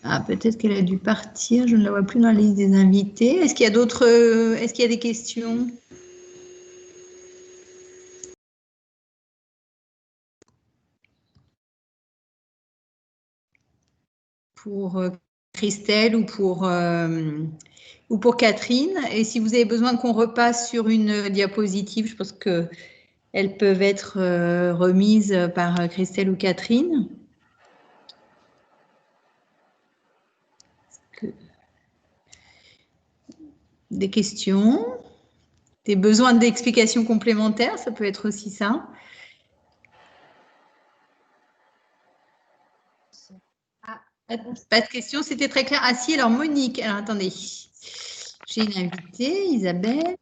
Ah, peut-être qu'elle a dû partir. Je ne la vois plus dans la liste des invités. Est-ce qu'il y a d'autres, est-ce qu'il y a des questions? Pour Christelle ou pour Catherine. Et si vous avez besoin qu'on repasse sur une diapositive, je pense qu'elles peuvent être remises par Christelle ou Catherine. Des questions? Des besoins d'explications complémentaires, ça peut être aussi ça. Pas de questions, c'était très clair. Ah si, alors Monique, alors attendez, j'ai une invitée, Isabelle.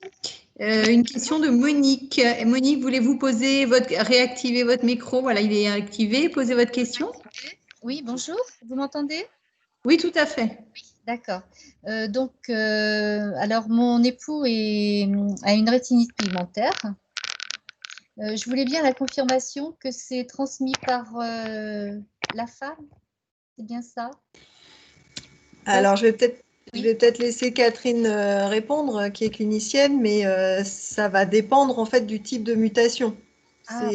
Une question de Monique. Monique, voulez-vous réactiver votre micro? Voilà, il est activé. Posez votre question. Oui, bonjour, vous m'entendez? Oui, tout à fait. D'accord. Alors mon époux a une rétinite pigmentaire. Je voulais bien la confirmation que c'est transmis par la femme. C'est bien ça? Alors, je vais peut-être Je vais peut-être laisser Catherine répondre, qui est clinicienne, mais ça va dépendre en fait du type de mutation. Ah,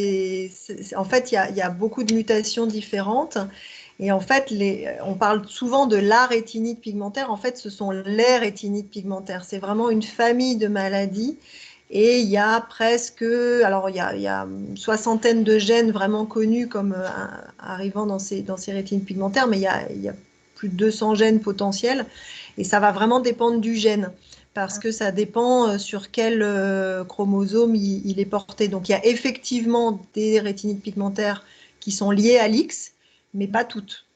En fait, il y a beaucoup de mutations différentes. Et en fait, on parle souvent de la rétinite pigmentaire. En fait, ce sont les rétinites pigmentaires. C'est vraiment une famille de maladies. Et il y a presque, alors il y a une soixantaine de gènes vraiment connus comme arrivant dans ces rétinites pigmentaires, mais il y a plus de 200 gènes potentiels. Et ça va vraiment dépendre du gène, parce que ça dépend sur quel chromosome il est porté. Donc il y a effectivement des rétinites pigmentaires qui sont liées à l'X, mais pas toutes.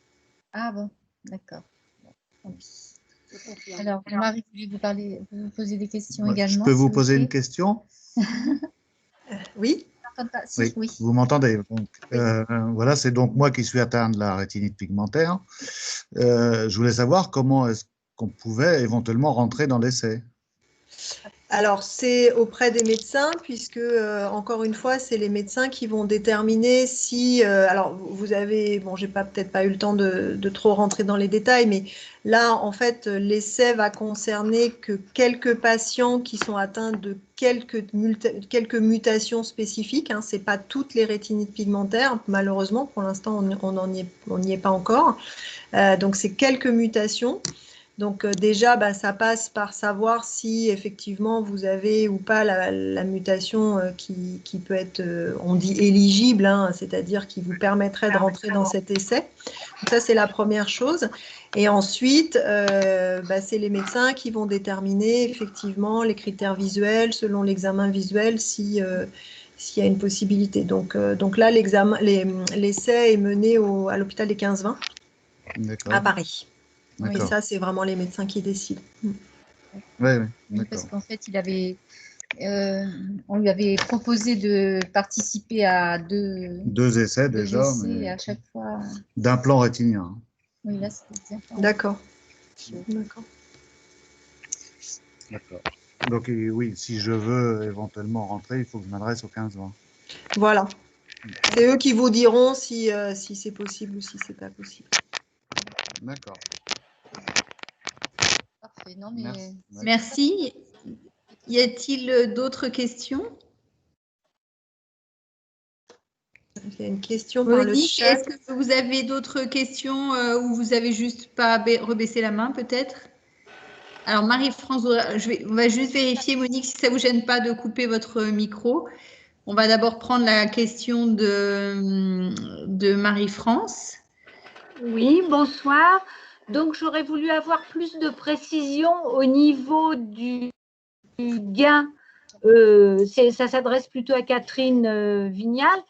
ah bon, d'accord. Bon, alors, Marie, vous poser des questions également. Je peux vous s'il poser plaît. une question? Oui. Si, oui. Vous m'entendez? Voilà, c'est donc moi qui suis atteint de la rétinite pigmentaire. Je voulais savoir comment est-ce qu'on pouvait éventuellement rentrer dans l'essai. Alors, c'est auprès des médecins, puisque, encore une fois, c'est les médecins qui vont déterminer si… alors, vous avez… Bon, j'ai peut-être pas eu le temps de trop rentrer dans les détails, mais là, en fait, l'essai va concerner que quelques patients qui sont atteints de quelques mutations spécifiques. Hein, ce n'est pas toutes les rétinites pigmentaires, malheureusement. Pour l'instant, on n'y est pas encore. Donc, c'est quelques mutations. Donc déjà, ça passe par savoir si effectivement vous avez ou pas la mutation qui peut être, on dit éligible, hein, c'est-à-dire qui vous permettrait de rentrer dans cet essai. Donc ça, c'est la première chose. Et ensuite, c'est les médecins qui vont déterminer effectivement les critères visuels, selon l'examen visuel, s'il y a une possibilité. Donc là, l'essai est mené à l'hôpital des 15-20 à Paris. Et ça, c'est vraiment les médecins qui décident. Oui, parce qu'en fait, on lui avait proposé de participer à deux essais déjà, mais à chaque fois. D'implant rétinien. Oui, là, c'était bien. D'accord. Donc oui, si je veux éventuellement rentrer, il faut que je m'adresse aux 15-20. Voilà. C'est eux qui vous diront si c'est possible ou si c'est pas possible. D'accord. Parfait. Non, mais merci. Y a-t-il d'autres questions? Il y a une question Monique, par le chat. est-ce que vous avez d'autres questions ou vous avez juste pas rebaissé la main peut-être? Alors Marie-France, on va juste vérifier, Monique, si ça ne vous gêne pas de couper votre micro. On va d'abord prendre la question de Marie-France. Oui, bonsoir. Donc, j'aurais voulu avoir plus de précision au niveau du gain. Ça s'adresse plutôt à Catherine Vignal.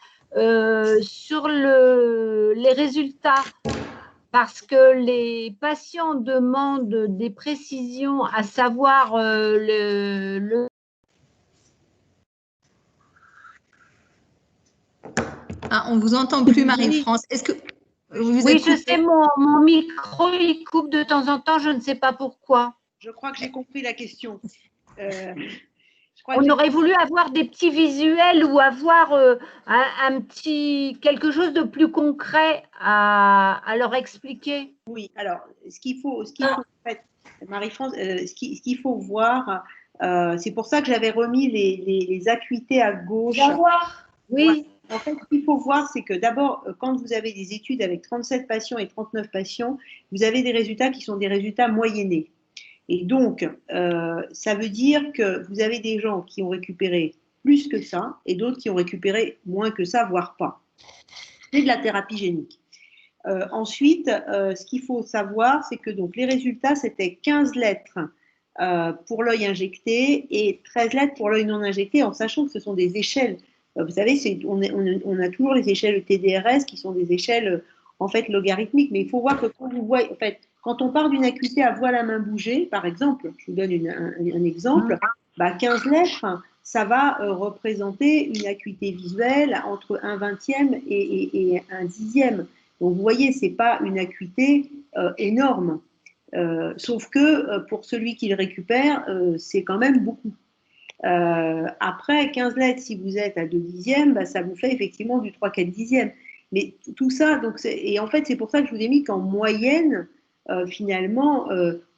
Sur les résultats, parce que les patients demandent des précisions, à savoir on ne vous entend plus, Marie-France. Est-ce que oui, je sais, mon micro, il coupe de temps en temps, je ne sais pas pourquoi. Je crois que j'ai compris la question. On aurait voulu avoir des petits visuels ou avoir quelque chose de plus concret à leur expliquer. Oui, alors, ce qu'il faut en fait, Marie-France, ce qu'il faut voir, c'est pour ça que j'avais remis les acuités à gauche. Oui. En fait, ce qu'il faut voir, c'est que d'abord, quand vous avez des études avec 37 patients et 39 patients, vous avez des résultats qui sont des résultats moyennés. Et donc, ça veut dire que vous avez des gens qui ont récupéré plus que ça et d'autres qui ont récupéré moins que ça, voire pas. C'est de la thérapie génique. Ensuite, ce qu'il faut savoir, c'est que donc, les résultats, c'était 15 lettres pour l'œil injecté et 13 lettres pour l'œil non injecté, en sachant que ce sont des échelles. Vous savez, on a toujours les échelles TDRS qui sont des échelles en fait logarithmiques, mais il faut voir que quand vous voyez, en fait, quand on part d'une acuité à voir la main bouger, par exemple, je vous donne un exemple, 15 lettres, ça va représenter une acuité visuelle entre 1/20e et 1/10e. Donc vous voyez, ce n'est pas une acuité énorme, sauf que pour celui qui le récupère, c'est quand même beaucoup. Après 15 lettres, si vous êtes à 2/10e, ça vous fait effectivement du 3/4/10e. Mais tout ça, donc et en fait, c'est pour ça que je vous ai mis qu'en moyenne, finalement,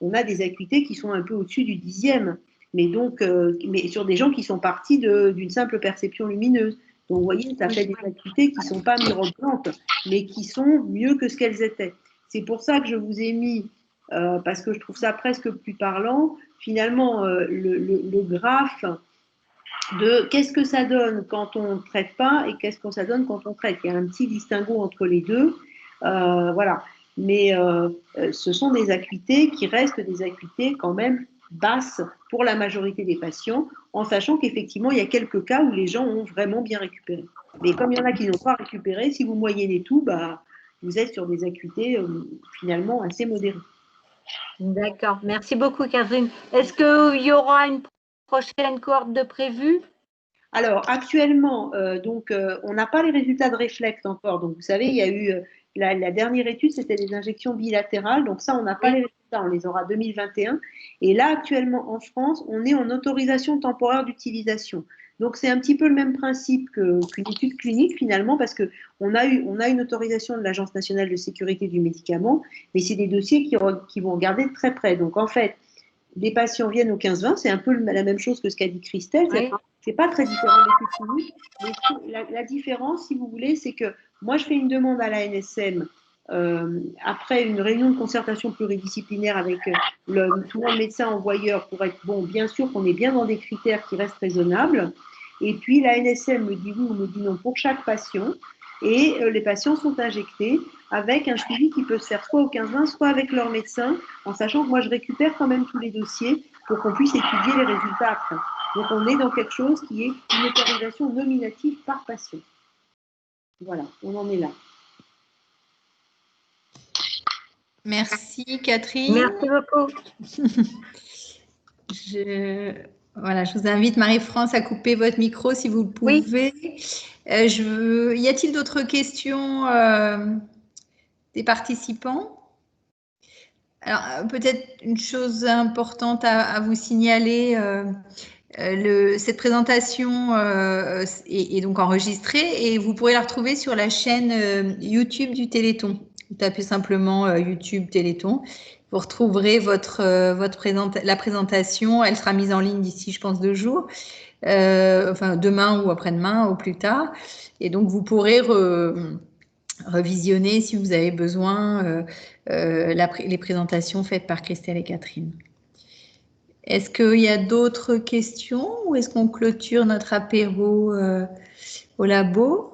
on a des acuités qui sont un peu au-dessus du 10e, mais sur des gens qui sont partis d'une simple perception lumineuse. Donc, vous voyez, ça fait des acuités qui ne sont pas mirobolantes, mais qui sont mieux que ce qu'elles étaient. C'est pour ça que je vous ai mis, parce que je trouve ça presque plus parlant, finalement, le graphe de qu'est-ce que ça donne quand on ne traite pas et qu'est-ce que ça donne quand on traite. Il y a un petit distinguo entre les deux. Voilà. Mais ce sont des acuités qui restent des acuités quand même basses pour la majorité des patients, en sachant qu'effectivement, il y a quelques cas où les gens ont vraiment bien récupéré. Mais comme il y en a qui n'ont pas récupéré, si vous moyennez tout, bah, vous êtes sur des acuités finalement assez modérées. D'accord. Merci beaucoup, Catherine. Est-ce qu'il y aura une prochaine cohorte de prévue? Alors, actuellement, on n'a pas les résultats de Reflect encore. Donc, vous savez, il y a eu la dernière étude, c'était des injections bilatérales. Donc, ça, on n'a pas les résultats. On les aura 2021. Et là, actuellement, en France, on est en autorisation temporaire d'utilisation. Donc, c'est un petit peu le même principe qu'une étude clinique, finalement, parce qu'on a une autorisation de l'Agence nationale de sécurité du médicament, mais c'est des dossiers qui vont regarder de très près. Donc, en fait, les patients viennent au 15-20, c'est un peu la même chose que ce qu'a dit Christelle. Oui. C'est pas très différent des études cliniques. La différence, si vous voulez, c'est que moi, je fais une demande à l'ANSM après une réunion de concertation pluridisciplinaire avec tout le médecin envoyeur pour être bon, bien sûr qu'on est bien dans des critères qui restent raisonnables. Et puis l'ANSM me dit oui ou me dit non pour chaque patient. Et les patients sont injectés avec un suivi qui peut se faire soit au 15-20, soit avec leur médecin, en sachant que moi, je récupère quand même tous les dossiers pour qu'on puisse étudier les résultats après. Donc, on est dans quelque chose qui est une autorisation nominative par patient. Voilà, on en est là. Merci, Catherine. Merci beaucoup. Voilà, je vous invite, Marie-France, à couper votre micro si vous le pouvez. Oui. Y a-t-il d'autres questions des participants? Alors, peut-être une chose importante à vous signaler, cette présentation est donc enregistrée et vous pourrez la retrouver sur la chaîne YouTube du Téléthon. Vous tapez simplement YouTube Téléthon. Vous retrouverez la présentation. Elle sera mise en ligne d'ici, je pense, 2 jours. Enfin, demain ou après-demain au plus tard. Et donc, vous pourrez revisionner si vous avez besoin les présentations faites par Christelle et Catherine. Est-ce qu'il y a d'autres questions ou est-ce qu'on clôture notre apéro au labo?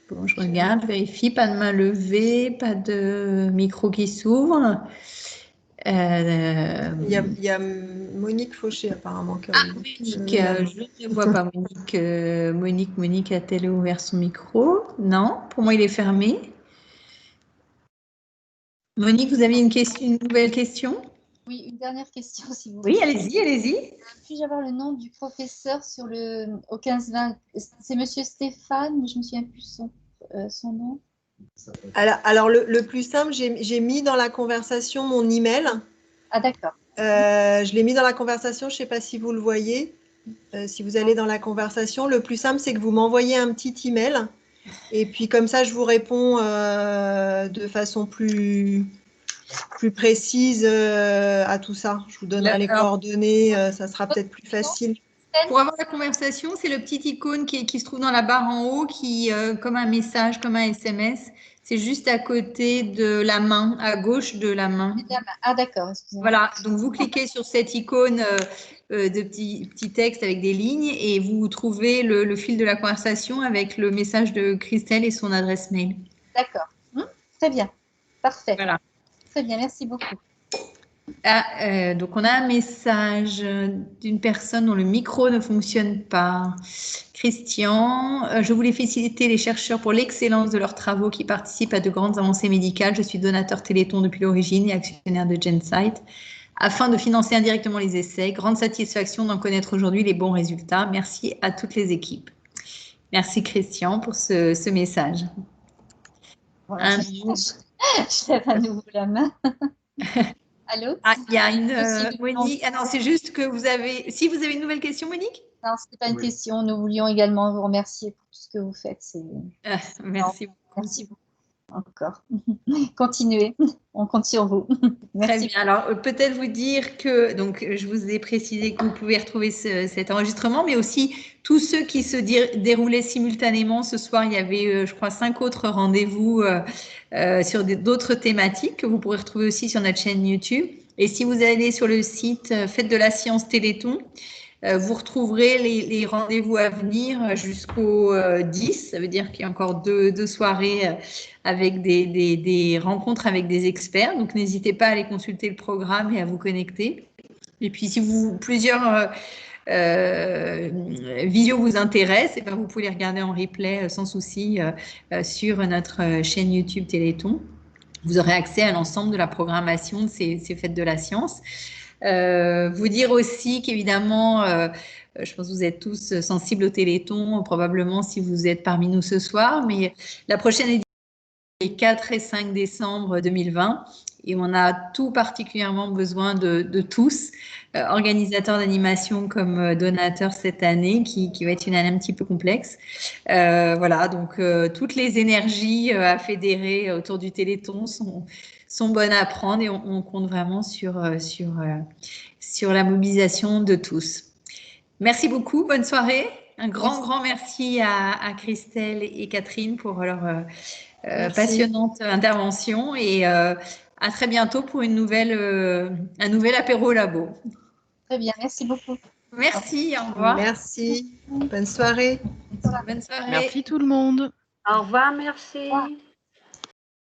Bon, je regarde, je vérifie, pas de main levée, pas de micro qui s'ouvre. Il y a Monique Fauché apparemment. Monique, je ne vois pas Monique. Monique a-t-elle ouvert son micro? Non, pour moi il est fermé. Monique, vous aviez une nouvelle question? Oui, une dernière question, si vous voulez. Oui, allez-y. Puis-je avoir le nom du professeur au 15-20? C'est Monsieur Stéphane, mais je ne me souviens plus son nom. Alors le plus simple, j'ai mis dans la conversation mon email. Ah, d'accord. Je l'ai mis dans la conversation, je ne sais pas si vous le voyez. Si vous allez dans la conversation, le plus simple, c'est que vous m'envoyez un petit email. Et puis comme ça, je vous réponds de façon plus précise à tout ça. Je vous donnerai les coordonnées, ça sera peut-être plus facile. Pour avoir la conversation, c'est le petit icône qui se trouve dans la barre en haut, comme un message, comme un SMS. C'est juste à côté de la main, à gauche de la main. Ah, d'accord. Voilà, donc vous cliquez sur cette icône de petit texte avec des lignes et vous trouvez le fil de la conversation avec le message de Christelle et son adresse mail. D'accord. Très bien. Parfait. Voilà. Très bien, merci beaucoup. Donc, on a un message d'une personne dont le micro ne fonctionne pas. Christian, je voulais féliciter les chercheurs pour l'excellence de leurs travaux qui participent à de grandes avancées médicales. Je suis donateur Téléthon depuis l'origine et actionnaire de GenSight. Afin de financer indirectement les essais, grande satisfaction d'en connaître aujourd'hui les bons résultats. Merci à toutes les équipes. Merci Christian pour ce message. Voilà, je lève à nouveau la main. Allô? Il y a une Monique. Ah non, c'est juste que si vous avez une nouvelle question, Monique? Non, ce n'est pas une question. Nous voulions également vous remercier pour tout ce que vous faites. Merci beaucoup. Merci beaucoup. encore. Continuez, on compte sur vous. Très bien. Alors, peut-être vous dire que, donc, je vous ai précisé que vous pouvez retrouver cet enregistrement, mais aussi tous ceux qui se déroulaient simultanément. Ce soir, il y avait, je crois, 5 autres rendez-vous sur d'autres thématiques que vous pourrez retrouver aussi sur notre chaîne YouTube. Et si vous allez sur le site Fête de la Science Téléthon, vous retrouverez les rendez-vous à venir jusqu'au 10. Ça veut dire qu'il y a encore deux soirées avec des rencontres avec des experts. Donc, n'hésitez pas à aller consulter le programme et à vous connecter. Et puis, si plusieurs vidéos vous intéressent, et ben, vous pouvez les regarder en replay sans souci sur notre chaîne YouTube Téléthon. Vous aurez accès à l'ensemble de la programmation de ces Fêtes de la Science. Vous dire aussi qu'évidemment, je pense que vous êtes tous sensibles au Téléthon, probablement si vous êtes parmi nous ce soir, mais la prochaine édition est les 4 et 5 décembre 2020 et on a tout particulièrement besoin de tous, organisateurs d'animation comme donateurs cette année, qui va être une année un petit peu complexe. Voilà, donc toutes les énergies à fédérer autour du Téléthon sont bonnes à prendre et on compte vraiment sur la mobilisation de tous. Merci beaucoup, bonne soirée. Un grand merci à Christelle et Catherine pour leur passionnante intervention et à très bientôt pour un nouvel apéro labo. Très bien, merci beaucoup. Merci, au revoir. Merci, bonne soirée. Bonne soirée. Merci tout le monde. Au revoir, merci. Au revoir.